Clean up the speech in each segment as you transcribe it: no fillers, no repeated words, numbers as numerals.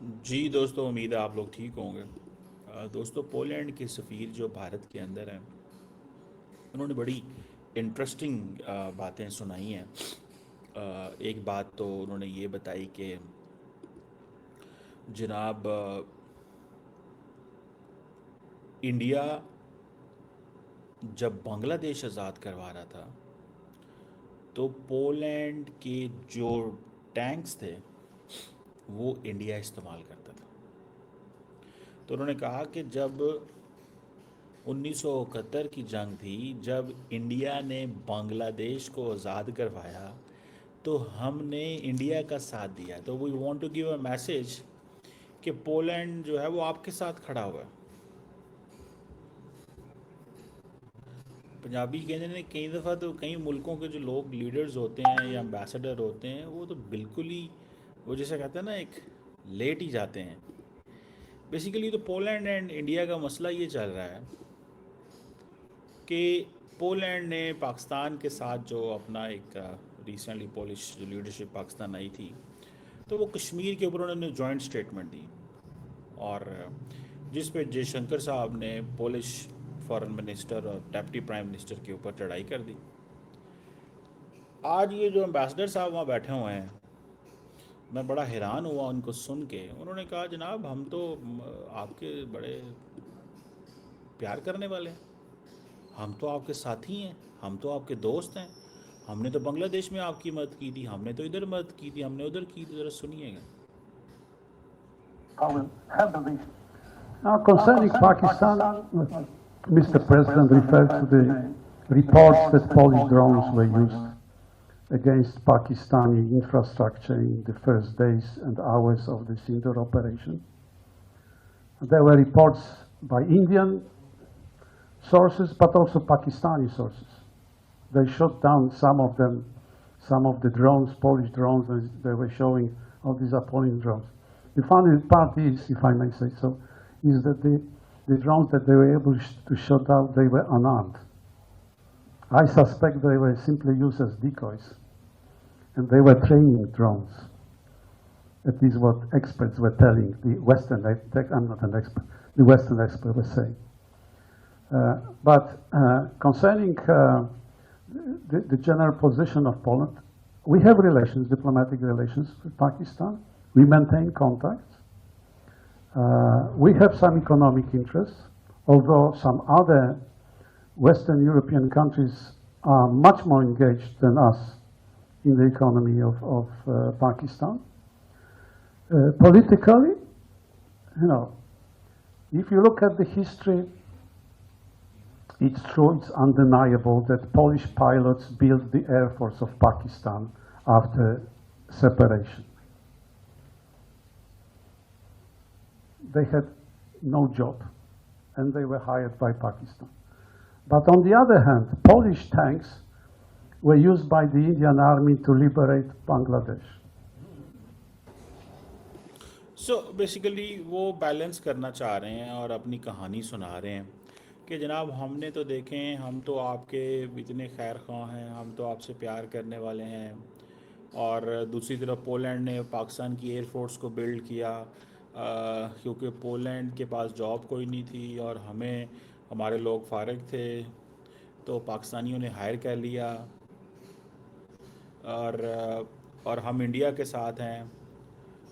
जी दोस्तों, उम्मीद है आप लोग ठीक होंगे। दोस्तों, पोलैंड के सफ़ीर जो भारत के अंदर हैं, उन्होंने बड़ी इंटरेस्टिंग बातें सुनाई हैं। एक बात तो उन्होंने ये बताई कि जनाब, इंडिया जब बांग्लादेश आज़ाद करवा रहा था तो पोलैंड के जो टैंक्स थे वो इंडिया इस्तेमाल करता था। तो उन्होंने कहा कि जब 1971 की जंग थी, जब इंडिया ने बांग्लादेश को आज़ाद करवाया तो हमने इंडिया का साथ दिया। तो we want to give a message कि पोलैंड जो है वो आपके साथ खड़ा हुआ है। पंजाबी कहने ने कई दफ़ा तो कई मुल्कों के जो लोग लीडर्स होते हैं या एम्बेसडर होते हैं वो तो बिल्कुल ही, वो जैसे कहते हैं ना, एक लेट ही जाते हैं। बेसिकली तो पोलैंड एंड इंडिया का मसला ये चल रहा है कि पोलैंड ने पाकिस्तान के साथ जो अपना एक रिसेंटली पोलिश जो लीडरशिप पाकिस्तान आई थी, तो वो कश्मीर के ऊपर उन्होंने जॉइंट स्टेटमेंट दी, और जिस पे जयशंकर साहब ने पोलिश फॉरेन मिनिस्टर और डेप्टी प्राइम मिनिस्टर के ऊपर चढ़ाई कर दी। आज ये जो एम्बेसडर साहब वहाँ बैठे हुए हैं, मैं बड़ा हैरान हुआ उनको सुन के। उन्होंने कहा, जनाब हम तो आपके बड़े प्यार करने वाले हैं, हम तो आपके साथी हैं, हम तो आपके दोस्त हैं। हमने तो बांग्लादेश में आपकी मदद की थी, हमने तो इधर मदद की थी, हमने उधर की थी। ज़रा सुनिएगा। I will handle this. Now, Now, concerning concerning Pakistan, Pakistan, Mr. Mr. President President referred to referred to the the reports reports that that Polish Polish drones drones were were used used against Pakistani infrastructure in the first days and hours of the Sindoor operation. There were reports by Indian sources, but also Pakistani sources. They shot down some of them, some of the drones, Polish drones, and they were showing all these appalling drones. The funny part is, if I may say so, is that the drones that they were able to shoot down, they were unarmed. I suspect they were simply used as decoys, and they were training drones. That is what experts were telling the Western. I'm not an expert. The Western expert was saying. But concerning the general position of Poland, we have relations, diplomatic relations with Pakistan. We maintain contacts. We have some economic interests, although some other Western European countries are much more engaged than us in the economy of Pakistan. Politically, if you look at the history, it's true, it's undeniable that Polish pilots built the Air Force of Pakistan after separation. They had no job, and they were hired by Pakistan. But on the other hand, Polish tanks were used by the Indian Army to liberate Bangladesh. So basically वो balance करना चाह रहे हैं और अपनी कहानी सुना रहे हैं कि जनाब हमने तो देखें, हम तो आपके इतने खैर ख्वाह हैं, हम तो आपसे प्यार करने वाले हैं। और दूसरी तरफ पोलैंड ने पाकिस्तान की एयरफोर्स को बिल्ड किया, क्योंकि पोलैंड के पास जॉब कोई नहीं थी और हमें, हमारे लोग फारिग थे, तो पाकिस्तानियों ने हायर कर लिया। और हम इंडिया के साथ हैं,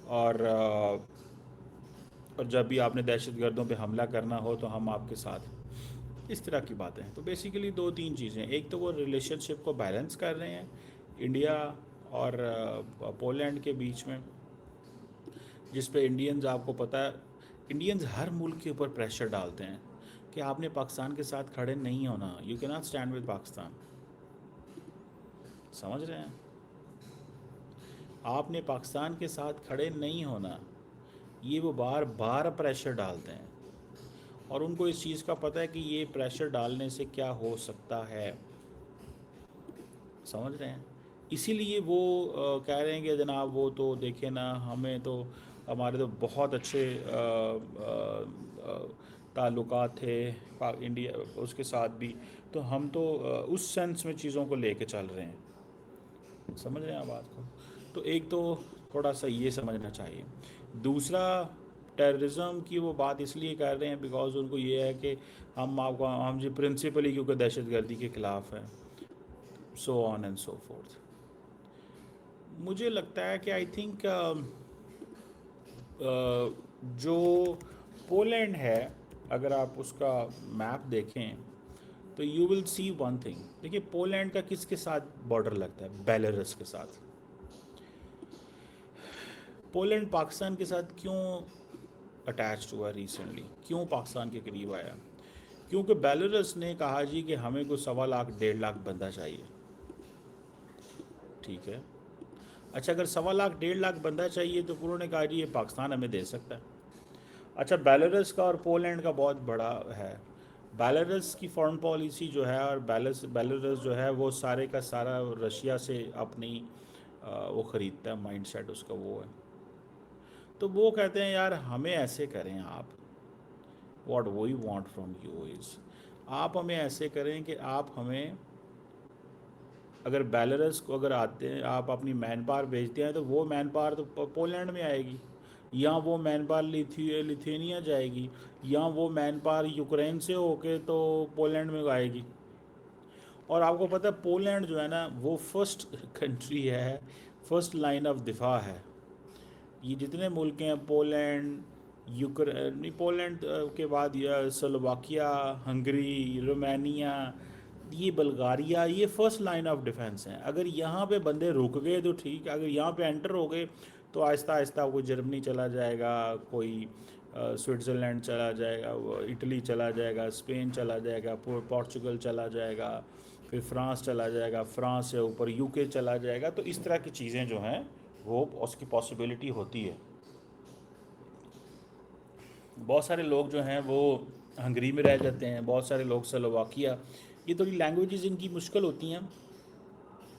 और जब भी आपने दहशत गर्दों पे हमला करना हो तो हम आपके साथ हैं। इस तरह की बातें हैं। तो बेसिकली दो तीन चीज़ें, एक तो वो रिलेशनशिप को बैलेंस कर रहे हैं इंडिया और पोलैंड के बीच में, जिस पे इंडियंस, आपको पता है, इंडियंस हर मुल्क के ऊपर प्रेशर डालते हैं कि आपने पाकिस्तान के साथ खड़े नहीं होना, you can not stand with Pakistan. समझ रहे हैं? आपने पाकिस्तान के साथ खड़े नहीं होना, ये वो बार बार प्रेशर डालते हैं, और उनको इस चीज़ का पता है कि ये प्रेशर डालने से क्या हो सकता है। समझ रहे हैं? इसीलिए वो कह रहे हैं कि जनाब वो तो देखे ना, हमें तो, हमारे तो बहुत अच्छे ताल्लुकात थे इंडिया उसके साथ भी, तो हम तो उस सेंस में चीज़ों को लेके चल रहे हैं। समझ रहे हैं आप बात को? तो एक तो थोड़ा सा ये समझना चाहिए। दूसरा, टेररिज्म की वो बात इसलिए कर रहे हैं बिकॉज उनको ये है कि हम जी प्रिंसिपली क्योंकि दहशतगर्दी के ख़िलाफ़ हैं, so on and so fourth. मुझे लगता है कि आई थिंक जो पोलैंड है, अगर आप उसका मैप देखें तो you will see one thing. देखिए पोलैंड का किसके साथ बॉर्डर लगता है? बेलारूस के साथ। पोलैंड पाकिस्तान के साथ क्यों अटैच्ड हुआ रिसेंटली, क्यों पाकिस्तान के करीब आया? क्योंकि बेलारूस ने कहा जी कि हमें कोई 1.25 लाख 1.5 लाख बंदा चाहिए। ठीक है, अच्छा अगर 1.25 लाख 1.5 लाख बंदा चाहिए तो उन्होंने कहा जी ये पाकिस्तान हमें दे सकता है। अच्छा, बेलारूस का और पोलैंड का बहुत बड़ा है। बेलारूस की फॉरेन पॉलिसी जो है, और बेलारूस जो है वो सारे का सारा रशिया से अपनी वो ख़रीदता है, माइंडसेट उसका वो है। तो वो कहते हैं यार हमें ऐसे करें आप, what we want from you is, आप हमें ऐसे करें कि आप हमें, अगर बेलारूस को अगर आते हैं आप अपनी मैन पावर भेजते हैं तो वो मैन पावर तो पोलैंड में आएगी, या वो मैन पावर लिथुआनिया जाएगी, या वो मैन पावर यूक्रेन से होके तो पोलैंड में आएगी। और आपको पता है पोलैंड जो है ना वो फर्स्ट कंट्री है, फर्स्ट लाइन ऑफ दिफा है। ये जितने मुल्क हैं, पोलैंड, यूक्रेन नहीं, पोलैंड के बाद ये स्लोवाकिया, हंगरी, रोमानिया, ये बल्गारिया, ये फर्स्ट लाइन ऑफ डिफेंस हैं। अगर यहाँ पे बंदे रुक गए तो ठीक, अगर यहाँ पे एंटर हो गए तो आहिस्ता आहिस्ता कोई जर्मनी चला जाएगा, कोई स्विट्ज़रलैंड चला जाएगा, इटली चला जाएगा, स्पेन चला जाएगा, पोर्चुगल चला जाएगा, फिर फ्रांस चला जाएगा, फ्रांस से ऊपर यूके चला जाएगा। तो इस तरह की चीज़ें जो हैं वो उसकी पॉसिबिलिटी होती है। बहुत सारे लोग जो हैं वो हंगरी में रह जाते हैं, बहुत सारे लोग स्लोवाकिया। ये थोड़ी लैंग्वेजेस इनकी मुश्किल होती हैं,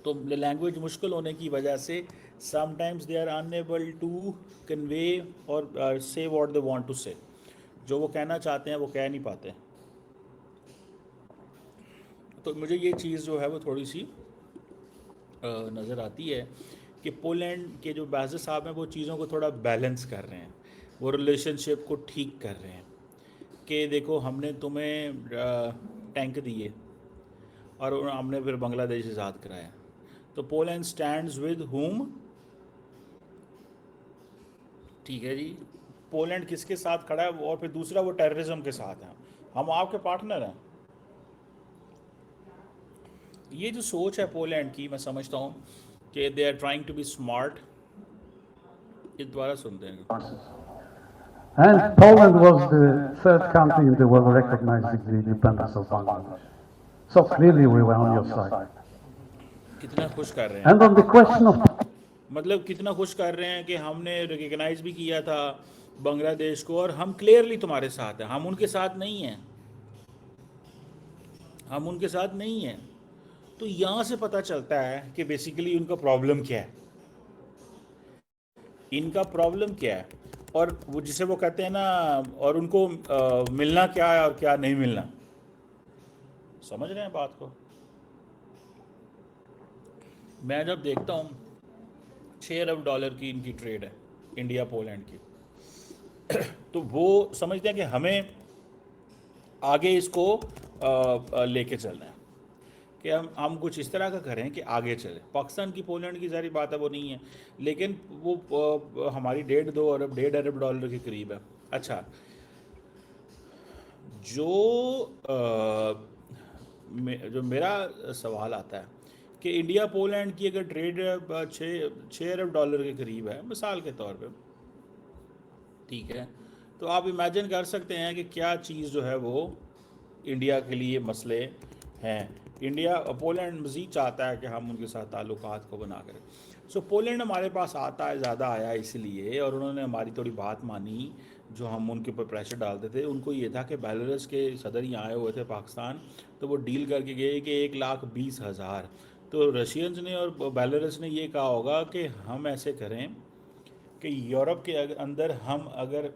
तो लैंग्वेज मुश्किल होने की वजह से sometimes they are unable to convey और say what they want to से। जो वो कहना चाहते हैं वो कह नहीं पाते। तो मुझे ये चीज़ जो है वो थोड़ी सी नज़र आती है कि पोलैंड के जो बाज़ साहब हैं वो चीज़ों को थोड़ा बैलेंस कर रहे हैं, वो रिलेशनशिप को ठीक कर रहे हैं कि देखो हमने तुम्हें टैंक दिए और हमने फिर बांग्लादेश आज़ाद कराया, तो पोलैंड स्टैंड्स विद हुम। ठीक है जी, पोलैंड किसके साथ खड़ा है? और फिर दूसरा वो टेररिज्म के साथ है। हम आपके पार्टनर हैं। ये जो सोच है पोलैंड की, मैं समझता हूँ कि they are trying to be smart. ये दोबारा सुनते हैं। And Poland was the third country in the world recognizing the independence of Bangladesh. So clearly we were on your side. कितना खुश कर रहे And हैं, on the question of मतलब कितना खुश कर रहे हैं कि हमने रिकग्नाइज भी किया था बांग्लादेश को और हम क्लियरली तुम्हारे साथ हैं। हम उनके साथ नहीं हैं, हम उनके साथ नहीं हैं। तो यहाँ से पता चलता है कि बेसिकली उनका प्रॉब्लम क्या है, इनका प्रॉब्लम क्या है, और वो जिसे वो कहते हैं ना, और उनको मिलना क्या है और क्या नहीं मिलना। समझ रहे हैं बात को? मैं जब देखता हूँ 6 अरब डॉलर की इनकी ट्रेड है इंडिया पोलैंड की, तो वो समझते हैं कि हमें आगे इसको लेके चलना है, कि हम कुछ इस तरह का करें कि आगे चले। पाकिस्तान की पोलैंड की सारी बात है वो नहीं है, लेकिन वो हमारी 1.5 डॉलर के करीब है। अच्छा, जो मेरा सवाल आता है कि इंडिया पोलैंड की अगर ट्रेड 6 अरब डॉलर के करीब है मिसाल के तौर पे, ठीक है, तो आप इमेजिन कर सकते हैं कि क्या चीज़ जो है वो इंडिया के लिए मसले हैं। इंडिया पोलैंड मज़ीद चाहता है कि हम उनके साथ ताल्लुकात को बना करें। सो पोलैंड हमारे पास आता है, ज़्यादा आया इसलिए, और उन्होंने हमारी थोड़ी बात मानी जो हम उनके ऊपर प्रेशर डालते थे। उनको ये था कि बेलारूस के सदर ही आए हुए थे पाकिस्तान, तो वो डील करके गए कि 1,20,000। तो रशियंस ने और बेलारूस ने ये कहा होगा कि हम ऐसे करें कि यूरोप के अंदर हम अगर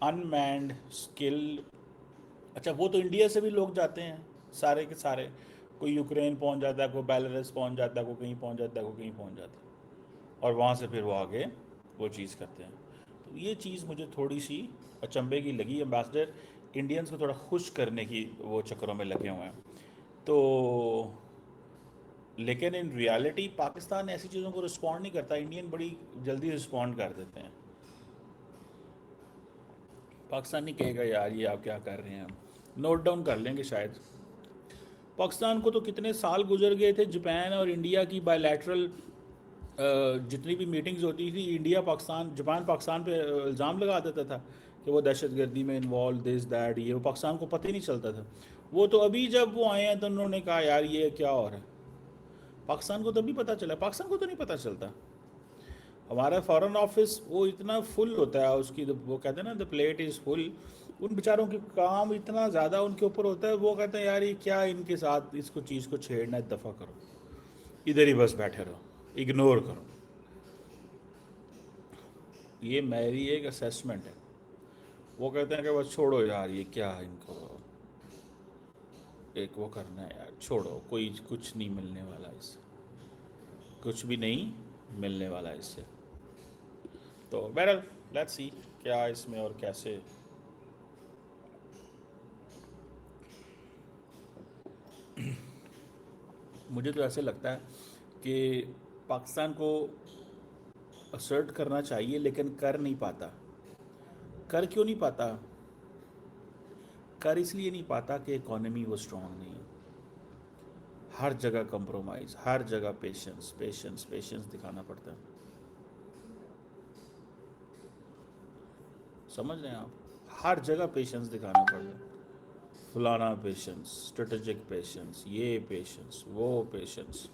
अनमैंड स्किल, अच्छा वो तो इंडिया से भी लोग जाते हैं सारे के सारे, कोई यूक्रेन पहुंच जाता है, कोई बेलारूस पहुंच जाता है, कोई कहीं पहुंच जाता है, कोई कहीं पहुंच जाता है। और वहाँ से फिर वो आगे वो चीज़ करते हैं। तो ये चीज़ मुझे थोड़ी सी अचंभे की लगी। एम्बेसडर इंडियंस को थोड़ा खुश करने की वो चक्करों में लगे हुए हैं। तो लेकिन इन रियलिटी पाकिस्तान ऐसी चीज़ों को रिस्पॉन्ड नहीं करता, इंडियन बड़ी जल्दी रिस्पॉन्ड कर देते हैं। पाकिस्तान नहीं कहेगा यार ये आप क्या कर रहे हैं, हम नोट डाउन कर लेंगे शायद। पाकिस्तान को तो कितने साल गुजर गए थे, जापान और इंडिया की बायलैटरल जितनी भी मीटिंग्स होती थी, इंडिया पाकिस्तान जापान पाकिस्तान पे इल्ज़ाम लगा देता था कि वो दहशतगर्दी में इन्वॉल्व, दिस दैट, ये वो पाकिस्तान को पता ही नहीं चलता था। वो तो अभी जब वो आए हैं तो उन्होंने कहा यार ये क्या हो रहा है। पाकिस्तान को तभी पता चला, पाकिस्तान को तो नहीं पता चलता। हमारा फॉरेन ऑफिस वो इतना फुल होता है उसकी, वो कहते हैं ना द प्लेट इज़ फुल। उन बेचारों के काम इतना ज़्यादा उनके ऊपर होता है, वो कहते हैं यार ये क्या इनके साथ इसको चीज़ को छेड़ना है, दफ़ा करो, इधर ही बस बैठे रहो, इग्नोर करो। ये मेरी एक असेसमेंट है। वो कहते हैं कि बस छोड़ो यार ये क्या है, इनको एक वो करना है यार, छोड़ो, कोई कुछ नहीं मिलने वाला इससे, कुछ भी नहीं मिलने वाला इससे। तो बहरहाल लेट्स सी क्या इसमें और कैसे। मुझे तो ऐसे लगता है कि पाकिस्तान को असर्ट करना चाहिए लेकिन कर नहीं पाता। कर क्यों नहीं पाता? कर इसलिए नहीं पाता कि इकॉनमी वो स्ट्रॉन्ग नहीं है। हर जगह कंप्रोमाइज़, हर जगह पेशेंस पेशेंस पेशेंस दिखाना पड़ता है। समझ रहे हैं आप? हर जगह पेशेंस दिखाना पड़ता है। फलाना पेशेंस, स्ट्रेटेजिक पेशेंस, ये पेशेंस, वो पेशेंस।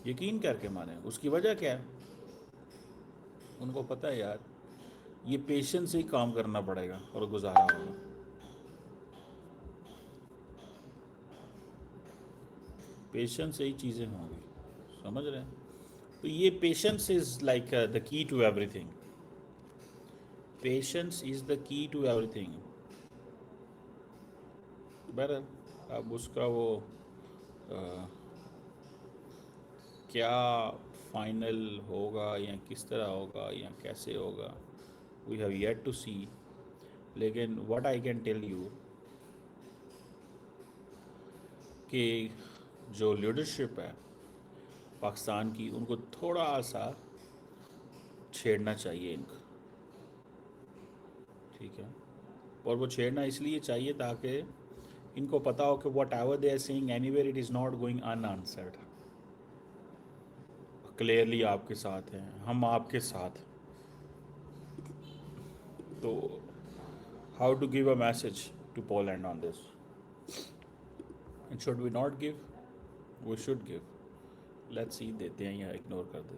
यकीन करके माने, उसकी वजह क्या है? उनको पता है यार ये पेशेंस से ही काम करना पड़ेगा और गुजारा होगा। पेशेंस से ही चीज़ें होंगी। समझ रहे हैं? तो ये patience is like the key to everything. Patience is the key to everything. बहरहाल अब उसका वो क्या फाइनल होगा या किस तरह होगा या कैसे होगा, we have yet to see. लेकिन what I can tell you कि जो लीडरशिप है पाकिस्तान की, उनको थोड़ा सा छेड़ना चाहिए इनको, ठीक है? और वो छेड़ना इसलिए चाहिए ताकि इनको पता हो कि whatever they are saying anywhere it is not going unanswered. Clearly आपके साथ हैं, हम आपके साथ। तो how to give a message to Poland on this, and should we not give, we should give. Let's see देते हैं या इग्नोर कर देते हैं।